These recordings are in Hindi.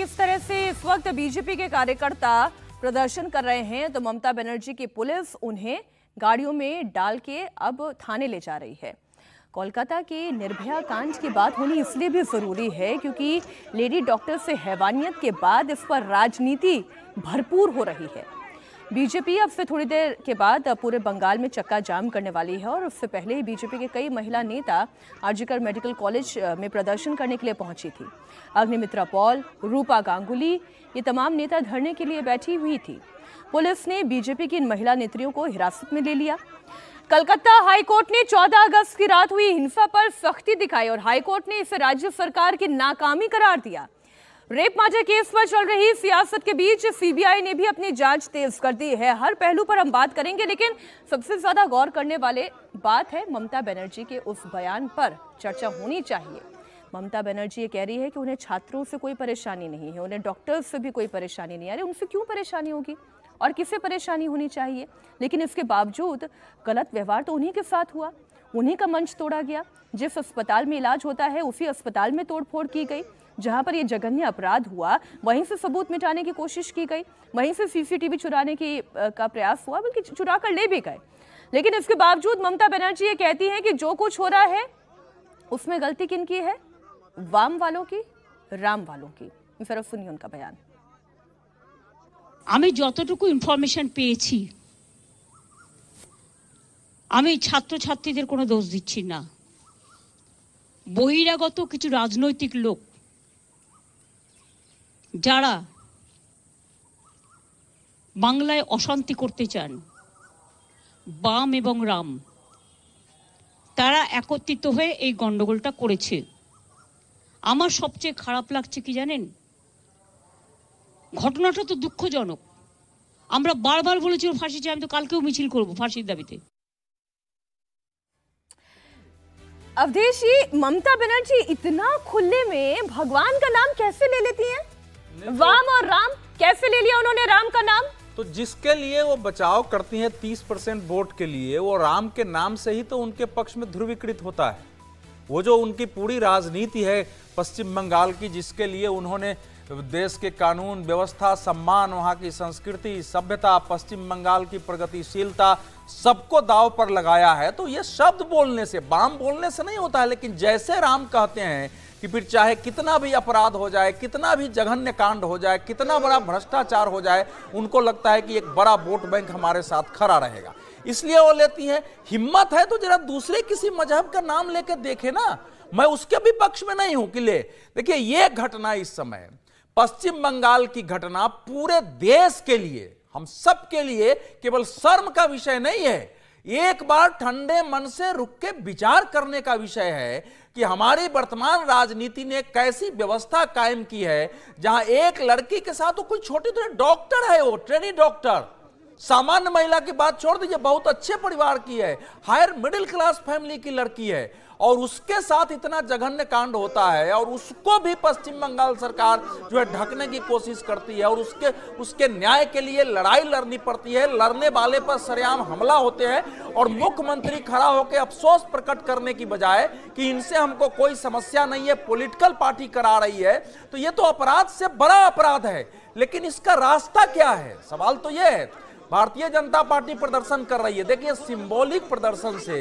किस तरह से इस वक्त बीजेपी के कार्यकर्ता प्रदर्शन कर रहे हैं, तो ममता बनर्जी की पुलिस उन्हें गाड़ियों में डाल के अब थाने ले जा रही है। कोलकाता के निर्भया कांड की बात होनी इसलिए भी जरूरी है क्योंकि लेडी डॉक्टर से हैवानियत के बाद इस पर राजनीति भरपूर हो रही है। बीजेपी अब से थोड़ी देर के बाद पूरे बंगाल में चक्का जाम करने वाली है और उससे पहले ही बीजेपी के कई महिला नेता आरजीकर मेडिकल कॉलेज में प्रदर्शन करने के लिए पहुंची थी। अग्निमित्रा पॉल, रूपा गांगुली, ये तमाम नेता धरने के लिए बैठी हुई थी। पुलिस ने बीजेपी की इन महिला नेत्रियों को हिरासत में ले लिया। कलकत्ता हाईकोर्ट ने 14 अगस्त की रात हुई हिंसा पर सख्ती दिखाई और हाईकोर्ट ने इसे राज्य सरकार की नाकामी करार दिया। रेप मांझा केस पर चल रही सियासत के बीच सीबीआई ने भी अपनी जांच तेज कर दी है। हर पहलू पर हम बात करेंगे, लेकिन सबसे ज्यादा गौर करने वाले बात है ममता बनर्जी के उस बयान पर चर्चा होनी चाहिए। ममता बनर्जी ये कह रही है कि उन्हें छात्रों से कोई परेशानी नहीं है, उन्हें डॉक्टर्स से भी कोई परेशानी नहीं है। अरे उनसे क्यों परेशानी होगी और किसे परेशानी होनी चाहिए? लेकिन इसके बावजूद गलत व्यवहार तो उन्हीं के साथ हुआ, उन्हीं का मंच तोड़ा गया। जिस अस्पताल में इलाज होता है उसी अस्पताल में तोड़फोड़ की गई। जहां पर ये जघन्य अपराध हुआ वहीं से सबूत मिटाने की कोशिश की गई, वहीं से सीसीटीवी चुराने का प्रयास हुआ, बल्कि चुरा कर ले भी गए। लेकिन इसके बावजूद ममता बनर्जी ये कहती हैं कि जो कुछ हो रहा है उसमें गलती किनकी है? वाम वालों की, राम वालों की। जरा सुनिए उनका बयान। আমি যতটুকু ইনফরমেশন পেয়েছি, আমি ছাত্রছাত্রীদের কোনো দোষ দিচ্ছি না। বহিরাগত কিছু রাজনৈতিক লোক যারা বাংলায় অশান্তি করতে চান, বাম এবং রাম, তারা একত্রিত হয়ে এই গন্ডগোলটা করেছে। আমার সবচেয়ে খারাপ লাগছে কি জানেন? ঘটনাটা তো দুঃখজনক। আমরা বারবার বলেছি ওর ফাঁসি চাই, আমি তো কালকেও মিছিল করব ফাঁসির দাবিতে। अवधेश जी, ममता बनर्जी इतना खुले में भगवान का नाम कैसे ले लेती हैं? वाम और राम कैसे ले लिया उन्होंने राम का नाम? तो जिसके लिए वो बचाव करती हैं 30% वोट के लिए, वो राम के नाम से ही तो उनके पक्ष में ध्रुवीकृत होता है। वो जो उनकी पूरी राजनीति है पश्चिम बंगाल की, जिसके लिए उन्होंने देश के कानून व्यवस्था, सम्मान, वहां की संस्कृति, सभ्यता, पश्चिम बंगाल की प्रगतिशीलता, सबको दांव पर लगाया है। तो ये शब्द बोलने से, बाम बोलने से नहीं होता है, लेकिन जैसे राम कहते हैं कि फिर चाहे कितना भी अपराध हो जाए, कितना भी जघन्य कांड हो जाए, कितना बड़ा भ्रष्टाचार हो जाए, उनको लगता है कि एक बड़ा वोट बैंक हमारे साथ खड़ा रहेगा, इसलिए वो लेती हैं। हिम्मत है तो जरा दूसरे किसी मजहब का नाम लेकर देखे ना। मैं उसके भी पक्ष में नहीं हूं कि ले। देखिए, ये घटना इस समय पश्चिम बंगाल की घटना पूरे देश के लिए, हम सब के लिए केवल शर्म का विषय नहीं है, एक बार ठंडे मन से रुक के विचार करने का विषय है कि हमारी वर्तमान राजनीति ने कैसी व्यवस्था कायम की है, जहां एक लड़की के साथ वो कोई छोटी तो डॉक्टर है, वो ट्रेनी डॉक्टर, सामान्य महिला की बात छोड़ दीजिए, बहुत अच्छे परिवार की है, हायर मिडिल क्लास फैमिली की लड़की है, और उसके साथ इतना जघन्य कांड होता है और उसको भी पश्चिम बंगाल सरकार जो है ढकने की कोशिश करती है और उसके न्याय के लिए लड़ाई लड़नी पड़ती है। लड़ने वाले पर सरेआम हमला होते हैं और मुख्यमंत्री खड़ा होकर अफसोस प्रकट करने की बजाय कि इनसे हमको कोई समस्या नहीं है, पॉलिटिकल पार्टी करा रही है, तो ये तो अपराध से बड़ा अपराध है। लेकिन इसका रास्ता क्या है? सवाल तो ये है। भारतीय जनता पार्टी प्रदर्शन कर रही है। देखिए, सिंबॉलिक प्रदर्शन से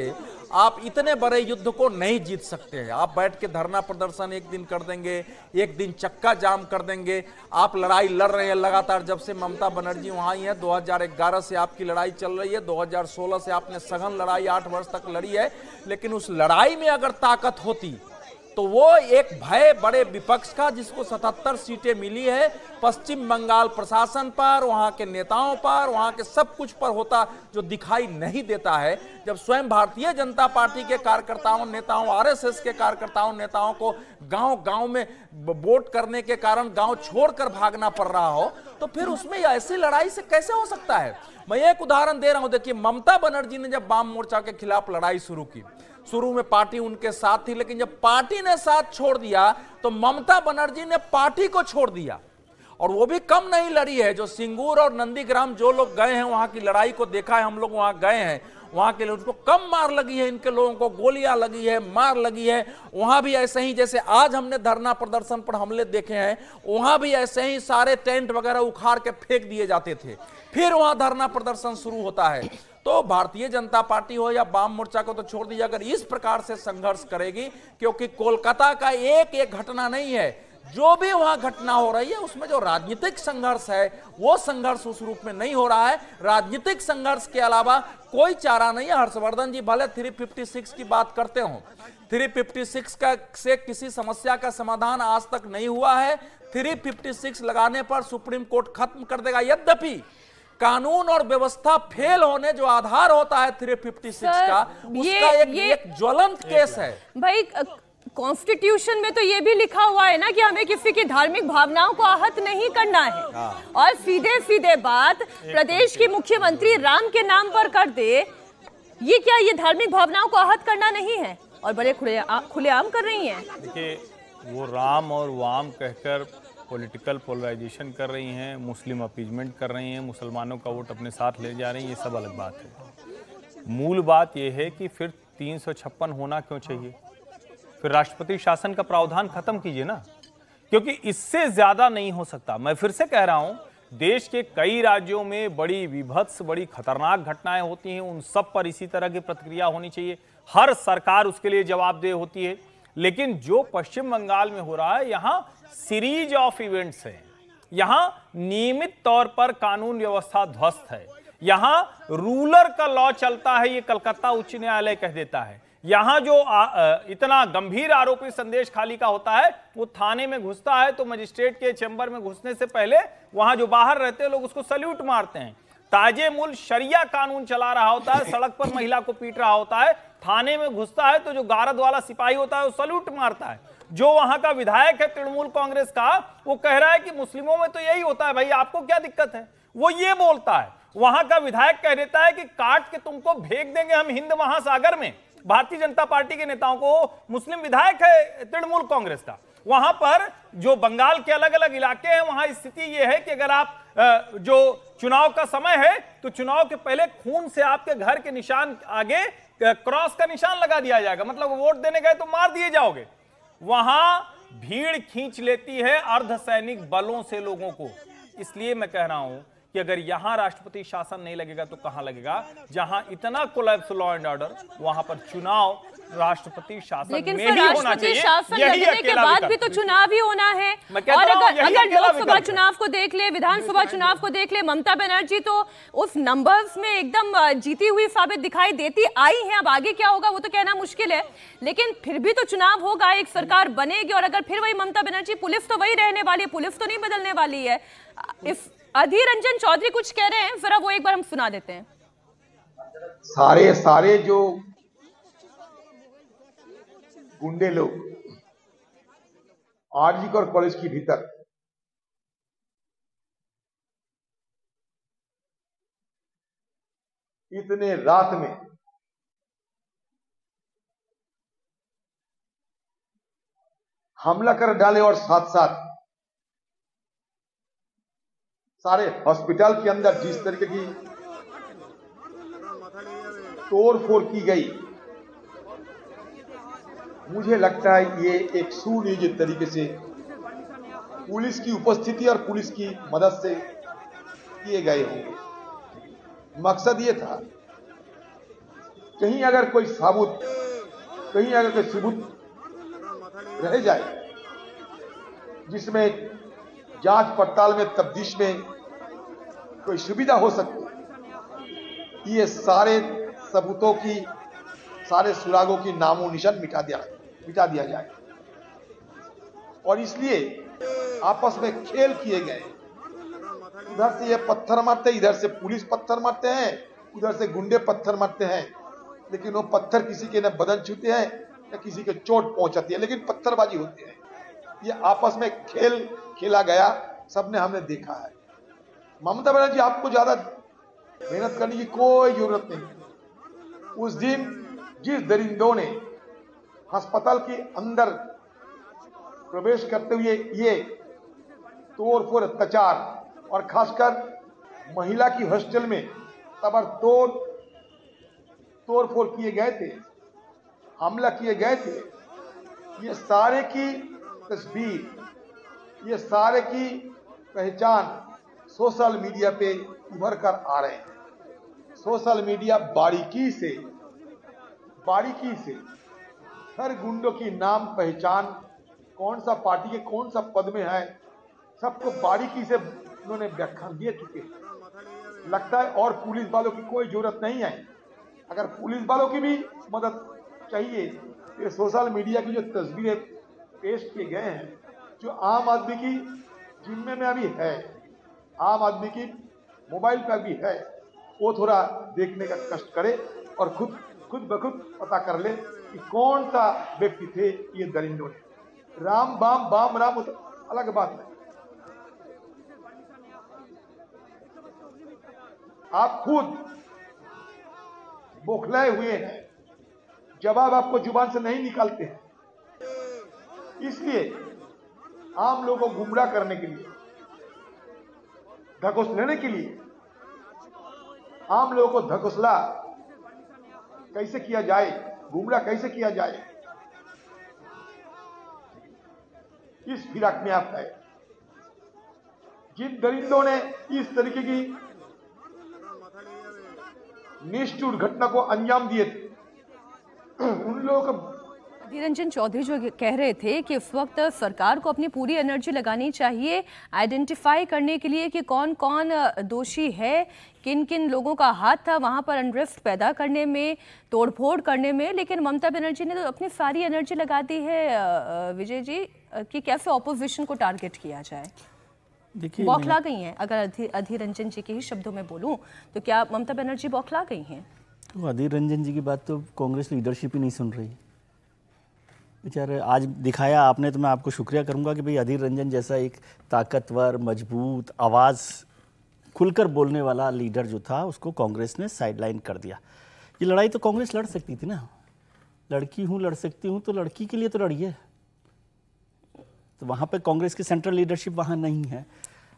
आप इतने बड़े युद्ध को नहीं जीत सकते हैं। आप बैठ के धरना प्रदर्शन एक दिन कर देंगे, एक दिन चक्का जाम कर देंगे। आप लड़ाई लड़ रहे हैं लगातार, जब से ममता बनर्जी वहां ही है, 2011 से आपकी लड़ाई चल रही है, 2016 से आपने सघन लड़ाई 8 वर्ष तक लड़ी है। लेकिन उस लड़ाई में अगर ताकत होती तो वो एक भय बड़े विपक्ष का, जिसको 77 सीटें मिली है, पश्चिम बंगाल प्रशासन पर, वहां के नेताओं पर, वहां के सब कुछ पर होता, जो दिखाई नहीं देता है। जब स्वयं भारतीय जनता पार्टी के कार्यकर्ताओं, नेताओं, आरएसएस के कार्यकर्ताओं, नेताओं को गांव-गांव में वोट करने के कारण गांव छोड़कर भागना पड़ रहा हो, तो फिर उसमें ऐसी लड़ाई से कैसे हो सकता है? मैं एक उदाहरण दे रहा हूं। देखिए, ममता बनर्जी ने जब वाम मोर्चा के खिलाफ लड़ाई शुरू की, शुरू में पार्टी उनके साथ थी, लेकिन जब पार्टी ने साथ छोड़ दिया तो ममता बनर्जी ने पार्टी को छोड़ दिया। और वो भी कम नहीं लड़ी है। जो सिंगूर और नंदीग्राम जो लोग गए हैं, वहां की लड़ाई को देखा है, हम लोग वहां गए हैं, वहां के लोगों को कम मार लगी है, इनके लोगों को गोलियां लगी है, मार लगी है। वहां भी ऐसे ही जैसे आज हमने धरना प्रदर्शन पर हमले देखे हैं, वहां भी ऐसे ही सारे टेंट वगैरह उखाड़ के फेंक दिए जाते थे, फिर वहां धरना प्रदर्शन शुरू होता है। तो भारतीय जनता पार्टी हो या वाम मोर्चा को तो छोड़ दीजिए, अगर इस प्रकार से संघर्ष करेगी, क्योंकि कोलकाता का एक एक घटना नहीं है, जो भी वहां घटना हो रही है उसमें जो राजनीतिक संघर्ष है वो संघर्ष उस रूप में नहीं हो रहा है। राजनीतिक संघर्ष के अलावा कोई चारा नहीं है। हर्षवर्धन जी भले 356 की बात करते हो, 356 का से किसी समस्या का समाधान आज तक नहीं हुआ है। 356 लगाने पर सुप्रीम कोर्ट खत्म कर देगा, यद्यपि कानून और व्यवस्था फेल होने जो आधार होता है 356 का, उसका एक ज्वलंत केस है भाई। कॉन्स्टिट्यूशन में तो ये भी लिखा हुआ है ना कि हमें किसी की धार्मिक भावनाओं को आहत नहीं करना है। और सीधे सीधे बात प्रदेश की मुख्यमंत्री राम के नाम पर कर दे, ये क्या ये धार्मिक भावनाओं को आहत करना नहीं है? और बड़े खुलेआम कर रही हैं। देखिए, वो राम और वाम कहकर पॉलिटिकल पोलराइजेशन कर रही हैं, मुस्लिम अपीजमेंट कर रही हैं, मुसलमानों का वोट अपने साथ ले जा रही हैं, ये सब अलग बात है। मूल बात ये है कि फिर 356 होना क्यों चाहिए? फिर राष्ट्रपति शासन का प्रावधान खत्म कीजिए ना, क्योंकि इससे ज्यादा नहीं हो सकता। मैं फिर से कह रहा हूं, देश के कई राज्यों में बड़ी विभत्स, बड़ी खतरनाक घटनाएं होती हैं, उन सब पर इसी तरह की प्रतिक्रिया होनी चाहिए। हर सरकार उसके लिए जवाबदेह होती है। लेकिन जो पश्चिम बंगाल में हो रहा है, यहां सीरीज ऑफ इवेंट्स है, यहां नियमित तौर पर कानून व्यवस्था ध्वस्त है, यहां रूलर का लॉ चलता है, ये कलकत्ता उच्च न्यायालय कह देता है। यहां जो इतना गंभीर आरोपी संदेश खाली का होता है, वो थाने में घुसता है तो मजिस्ट्रेट के चैम्बर में घुसने से पहले वहां जो बाहर रहते हैं लोग उसको सल्यूट मारते हैं। ताजे मुल्क शरिया कानून चला रहा होता है, सड़क पर महिला को पीट रहा होता है, थाने में घुसता है तो जो गारद वाला सिपाही होता है वो सल्यूट मारता है। जो वहां का विधायक है तृणमूल कांग्रेस का, वो कह रहा है कि मुस्लिमों में तो यही होता है, भाई आपको क्या दिक्कत है? वो ये बोलता है। वहां का विधायक कह देता है कि काट के तुमको फेंक देंगे हम हिंद महासागर में। भारतीय जनता पार्टी के नेताओं को, मुस्लिम विधायक है तृणमूल कांग्रेस का, वहां पर जो बंगाल के अलग अलग इलाके हैं वहां स्थिति यह है कि अगर आप जो चुनाव का समय है तो चुनाव के पहले खून से आपके घर के निशान आगे क्रॉस का निशान लगा दिया जाएगा, मतलब वोट देने गए तो मार दिए जाओगे। वहां भीड़ खींच लेती है अर्धसैनिक बलों से लोगों को। इसलिए मैं कह रहा हूं कि अगर यहां राष्ट्रपति शासन नहीं लगेगा तो कहां लगेगा? जहां इतना कोलैप्स लॉ एंड ऑर्डर, वहां पर चुनाव राष्ट्रपति शासन लेकिन में ही होना चाहिए। शासन लगने के बाद भी तो चुनाव ही होना है। और अगर लोकसभा चुनाव को देख ले, विधानसभा चुनाव को देख ले, ममता बनर्जी तो उस नंबर्स में एकदम जीती हुई साबित दिखाई देती आई है। अब आगे क्या होगा वो तो कहना मुश्किल है, लेकिन फिर भी तो चुनाव होगा, एक सरकार बनेगी। और अगर फिर वही ममता बनर्जी, पुलिस तो वही रहने वाली है, पुलिस तो नहीं बदलने वाली है। इस अधीर रंजन चौधरी कुछ कह रहे हैं, जरा वो एक बार हम सुना देते हैं। सारे जो गुंडे लोग आरजीकर कॉलेज के भीतर इतने रात में हमला कर डाले और साथ साथ सारे हॉस्पिटल के अंदर जिस तरीके की तोड़फोड़ की गई, मुझे लगता है ये एक सुनियोजित तरीके से पुलिस की उपस्थिति और पुलिस की मदद से किए गए होंगे। मकसद ये था कहीं अगर कोई सबूत रह जाए जिसमें जांच पड़ताल में तफ्तीश में कोई सुविधा हो सकती, ये सारे सबूतों की, सारे सुरागों की नामो निशान मिटा दिया जाए। और इसलिए आपस में खेल किए गए, उधर से ये पत्थर मारते, इधर से पुलिस पत्थर मारते हैं, उधर से गुंडे पत्थर मारते हैं, लेकिन वो पत्थर किसी के न बदन छूते हैं न किसी के चोट पहुंचाती है, लेकिन पत्थरबाजी होती है। ये आपस में खेल खेला गया, सबने हमने देखा है। ममता बनर्जी, आपको ज्यादा मेहनत करने की कोई जरूरत नहीं। उस दिन जिस दरिंदों ने अस्पताल के अंदर प्रवेश करते हुए ये तोड़फोड़, अत्याचार और खासकर महिला की हॉस्टल में ताबड़तोड़ तोड़फोड़ किए गए थे, हमला किए गए थे, ये सारे की तस्वीर, ये सारे की पहचान सोशल मीडिया पे उभर कर आ रहे हैं। सोशल मीडिया बारीकी से हर गुंडों की नाम पहचान, कौन सा पार्टी के कौन सा पद में है, सबको बारीकी से उन्होंने व्याख्यान दे चुके हैं। लगता है और पुलिस वालों की कोई जरूरत नहीं है। अगर पुलिस वालों की भी मदद चाहिए तो सोशल मीडिया की जो तस्वीरें पेश किए गए हैं, जो आम आदमी की जिम्मे में अभी है, आम आदमी की मोबाइल पर भी है, वो थोड़ा देखने का कष्ट करे और खुद ब खुद पता कर ले कि कौन सा व्यक्ति थे ये दरिंदों ने। राम बाम बाम राम तो अलग बात है। आप खुद बौखलाए हुए हैं, जवाब आपको जुबान से नहीं निकालते हैं। इसलिए आम लोगों को गुमराह करने के लिए, धकोसलेने के लिए, आम लोगों को धकोसला कैसे किया जाए, गुमराह कैसे किया जाए, इस फिराक में आप है। जिन दरिंदों ने इस तरीके की निष्ठुर घटना को अंजाम दिए थे, उन लोगों को अधीर रंजन चौधरी जो कह रहे थे कि इस वक्त सरकार को अपनी पूरी एनर्जी लगानी चाहिए आइडेंटिफाई करने के लिए कि कौन कौन दोषी है, किन किन लोगों का हाथ था वहां पर अनरेस्ट पैदा करने में, तोड़फोड़ करने में। लेकिन ममता बनर्जी ने तो अपनी सारी एनर्जी लगा दी है विजय जी कि कैसे ऑपोजिशन को टारगेट किया जाए। देखिए, बौखला गई हैं। अगर अधीर रंजन जी के ही शब्दों में बोलूं तो क्या ममता बनर्जी बौखला गई हैं? तो अधीर रंजन जी की बात तो कांग्रेस लीडरशिप ही नहीं सुन रही बेचारे। आज दिखाया आपने, तो मैं आपको शुक्रिया करूंगा कि भाई अधीर रंजन जैसा एक ताकतवर, मजबूत, आवाज़ खुलकर बोलने वाला लीडर जो था, उसको कांग्रेस ने साइडलाइन कर दिया। ये लड़ाई तो कांग्रेस लड़ सकती थी ना। लड़की हूँ, लड़ सकती हूँ, तो लड़की के लिए तो लड़िए। तो वहाँ पे कांग्रेस की सेंट्रल लीडरशिप वहाँ नहीं है।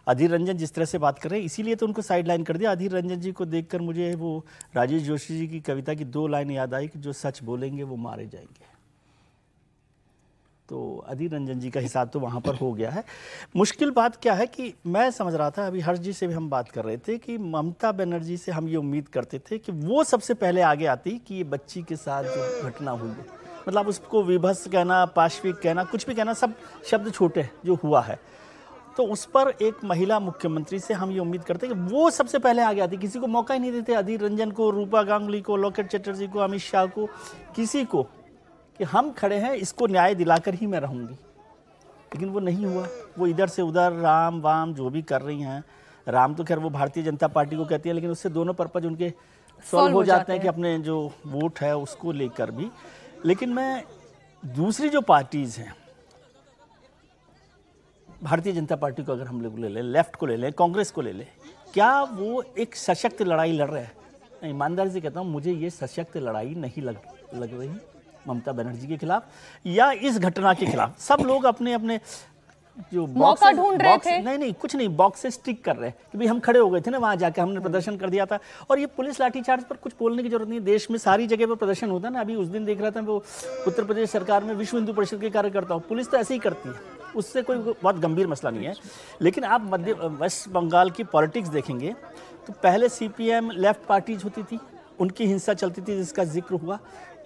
अधीर रंजन जिस तरह से बात कर रहे हैं, इसीलिए तो उनको साइडलाइन कर दिया। अधीर रंजन जी को देखकर मुझे वो राजेश जोशी जी की कविता की 2 लाइन याद आई कि जो सच बोलेंगे वो मारे जाएंगे। तो अधीर रंजन जी का हिसाब तो वहाँ पर हो गया है। मुश्किल बात क्या है कि मैं समझ रहा था, अभी हर्ष जी से भी हम बात कर रहे थे कि ममता बनर्जी से हम ये उम्मीद करते थे कि वो सबसे पहले आगे आती कि ये बच्ची के साथ जो घटना हुई है, मतलब उसको विभत्स कहना, पाशविक कहना, कुछ भी कहना, सब शब्द छोटे जो हुआ है, तो उस पर एक महिला मुख्यमंत्री से हम ये उम्मीद करते कि वो सबसे पहले आगे आती। किसी को मौका ही नहीं देते, अधीर रंजन को, रूपा गांगुली को, लोकेट चटर्जी को, अमित शाह को, किसी को, कि हम खड़े हैं, इसको न्याय दिलाकर ही मैं रहूँगी। लेकिन वो नहीं हुआ। वो इधर से उधर राम वाम जो भी कर रही हैं, राम तो खैर वो भारतीय जनता पार्टी को कहती है, लेकिन उससे दोनों पर्पज उनके सॉल्व हो जाते हैं कि अपने जो वोट है उसको लेकर भी। लेकिन मैं दूसरी जो पार्टीज़ हैं, भारतीय जनता पार्टी को अगर हम लोग ले लें, लेफ्ट को ले लें, कांग्रेस को ले लें, क्या वो एक सशक्त लड़ाई लड़ रहे हैं? ईमानदारी से कहता हूँ, मुझे ये सशक्त लड़ाई नहीं लग रही ममता बनर्जी के खिलाफ या इस घटना के खिलाफ। सब लोग अपने अपने जो मौका ढूंढ रहे थे। नहीं कुछ नहीं, बॉक्स से स्टिक कर रहे हैं कि भाई हम खड़े हो गए थे ना वहां जाके, हमने प्रदर्शन कर दिया था। और ये पुलिस लाठीचार्ज पर कुछ बोलने की जरूरत नहीं है। देश में सारी जगह पर प्रदर्शन होता है ना। अभी उस दिन देख रहा था वो उत्तर प्रदेश सरकार में विश्व हिंदू परिषद के कार्यकर्ता हूँ, पुलिस तो ऐसे ही करती है, उससे कोई बहुत गंभीर मसला नहीं है। लेकिन आप वेस्ट बंगाल की पॉलिटिक्स देखेंगे तो पहले CPM लेफ्ट पार्टीज होती थी, उनकी हिंसा चलती थी जिसका जिक्र हुआ।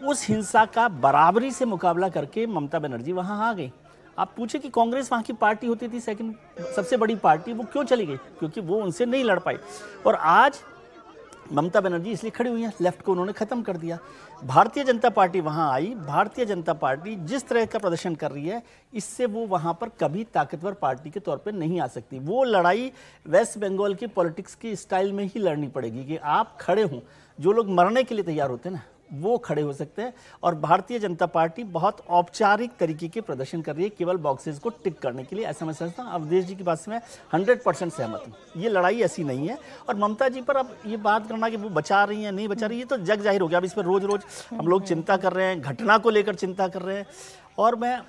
उस हिंसा का बराबरी से मुकाबला करके ममता बनर्जी वहां आ गई। आप पूछे कि कांग्रेस वहां की पार्टी होती थी, सेकंड सबसे बड़ी पार्टी, वो क्यों चली गई? क्योंकि वो उनसे नहीं लड़ पाई। और आज ममता बनर्जी इसलिए खड़ी हुई हैं, लेफ्ट को उन्होंने खत्म कर दिया। भारतीय जनता पार्टी वहां आई। भारतीय जनता पार्टी जिस तरह का प्रदर्शन कर रही है, इससे वो वहां पर कभी ताकतवर पार्टी के तौर पे नहीं आ सकती। वो लड़ाई वेस्ट बंगाल की पॉलिटिक्स की स्टाइल में ही लड़नी पड़ेगी कि आप खड़े हों। जो लोग मरने के लिए तैयार होते हैं ना, वो खड़े हो सकते हैं। और भारतीय जनता पार्टी बहुत औपचारिक तरीके के प्रदर्शन कर रही है, केवल बॉक्सेस को टिक करने के लिए। ऐसा मैं समझता हूँ। अवधेश जी की बात से मैं 100% सहमत हूँ। ये लड़ाई ऐसी नहीं है। और ममता जी पर अब ये बात करना कि वो बचा रही हैं नहीं बचा रही, ये तो जग जाहिर हो गया। अब इस पर रोज रोज हम लोग चिंता कर रहे हैं, घटना को लेकर चिंता कर रहे हैं। और मैं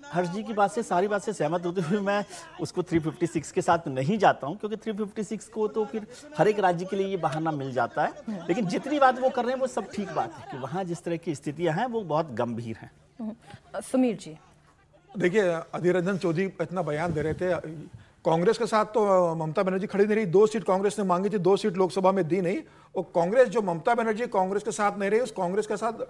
हर्ष जी की बात से, सारी बात से सहमत होते हुए मैं उसको 356 के साथ नहीं जाता हूं, क्योंकि 356 को तो फिर हर एक राज्य के लिए ये बहाना मिल जाता है। लेकिन जितनी बात वो कर रहे हैं वो सब ठीक बात है कि वहां जिस तरह की स्थितियां हैं वो बहुत गंभीर हैं। समीर जी, देखिए, अधीर रंजन चौधरी इतना बयान दे रहे थे, कांग्रेस के साथ तो ममता बनर्जी खड़ी नहीं रही। 2 सीट कांग्रेस ने मांगी थी, 2 सीट लोकसभा में दी नहीं। और कांग्रेस, जो ममता बनर्जी कांग्रेस के साथ नहीं रही, उस कांग्रेस के साथ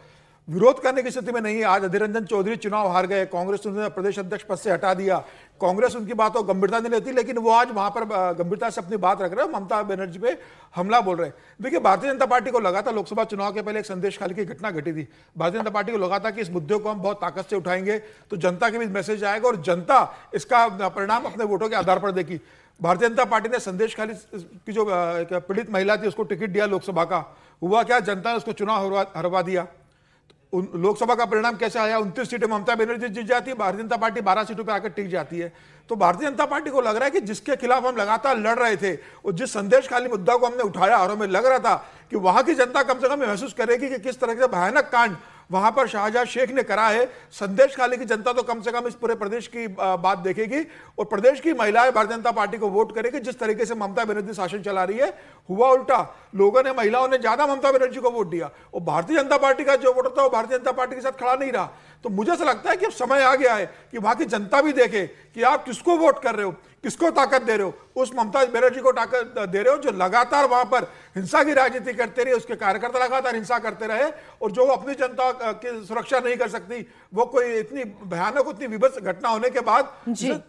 विरोध करने की स्थिति में नहीं है। आज अधीर रंजन चौधरी चुनाव हार गए, कांग्रेस उन्हें प्रदेश अध्यक्ष पद से हटा दिया, कांग्रेस उनकी बातों को गंभीरता नहीं लेती, लेकिन वो आज वहां पर गंभीरता से अपनी बात रख रहे हैं, ममता बनर्जी पे हमला बोल रहे हैं। देखिए, भारतीय जनता पार्टी को लगा था, लोकसभा चुनाव के पहले एक संदेश खाली की घटना घटी थी, भारतीय जनता पार्टी को लगा था कि इस मुद्दे को हम बहुत ताकत से उठाएंगे तो जनता के बीच मैसेज आएगा और जनता इसका परिणाम अपने वोटों के आधार पर देगी। भारतीय जनता पार्टी ने संदेश खाली की जो पीड़ित महिला थी उसको टिकट दिया लोकसभा का, हुआ क्या, जनता ने उसको चुनाव हरवा दिया। लोकसभा का परिणाम कैसे आया, 29 सीटें ममता बनर्जी जीत जाती है, भारतीय जनता पार्टी 12 सीटों पर आकर टिक जाती है। तो भारतीय जनता पार्टी को लग रहा है कि जिसके खिलाफ हम लगातार लड़ रहे थे और जिस संदेश खाली मुद्दा को हमने उठाया और हमें लग रहा था कि वहां की जनता कम से कम महसूस करेगी कि किस तरह से भयानक कांड वहां पर शाहजहां शेख ने करा है, संदेश खाली की जनता तो कम से कम इस पूरे प्रदेश की बात देखेगी और प्रदेश की महिलाएं भारतीय जनता पार्टी को वोट करेगी। जिस तरीके से ममता बनर्जी शासन चला रही है, हुआ उल्टा, लोगों ने, महिलाओं ने ज्यादा ममता बनर्जी को वोट दिया और भारतीय जनता पार्टी का जो वोटर था वो भारतीय जनता पार्टी के साथ खड़ा नहीं रहा। तो मुझे ऐसा लगता है कि अब समय आ गया है कि वहां की जनता भी देखे कि आप किसको वोट कर रहे हो, किसको ताकत दे रहे हो। उस ममता बनर्जी को ताकत दे रहे हो जो लगातार वहां पर हिंसा की राजनीति करते रहे, उसके कार्यकर्ता लगातार हिंसा करते रहे और जो अपनी जनता की सुरक्षा नहीं कर सकती, वो कोई इतनी भयानक, इतनी विभत्स घटना होने के बाद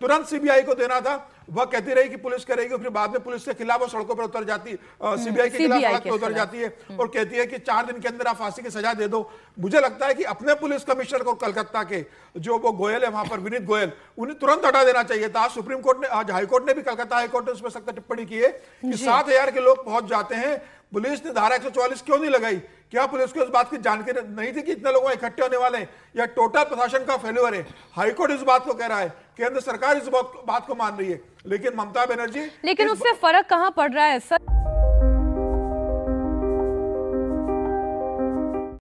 तुरंत सीबीआई को देना था, वह कहती रही कि पुलिस करेगी, फिर बाद में पुलिस के खिलाफ वो सड़कों पर उतर जाती, सीबीआई के खिलाफ सड़क पर उतर जाती है और कहती है कि 4 दिन के अंदर आप फांसी की सजा दे दो। मुझे लगता है कि अपने पुलिस कमिश्नर को कलकत्ता के, जो वो गोयल है वहां पर, विनीत गोयल, उन्हें तुरंत हटा देना चाहिए था। आज सुप्रीम कोर्ट ने, आज हाईकोर्ट ने भी, कलकत्ता हाईकोर्ट ने उसमें सख्त टिप्पणी की है कि 7,000 के लोग पहुंच जाते हैं, पुलिस ने धारा 144 क्यों नहीं लगाई? क्या पुलिस को इस बात की जानकारी नहीं थी कि इतने लोग इकट्ठे होने वाले हैं, या टोटल प्रशासन का फेल्यूर है? हाईकोर्ट इस बात को कह रहा है, केंद्र सरकार इस बात को मान रही है, लेकिन ममता बनर्जी, लेकिन उससे फर्क कहां पड़ रहा है सर?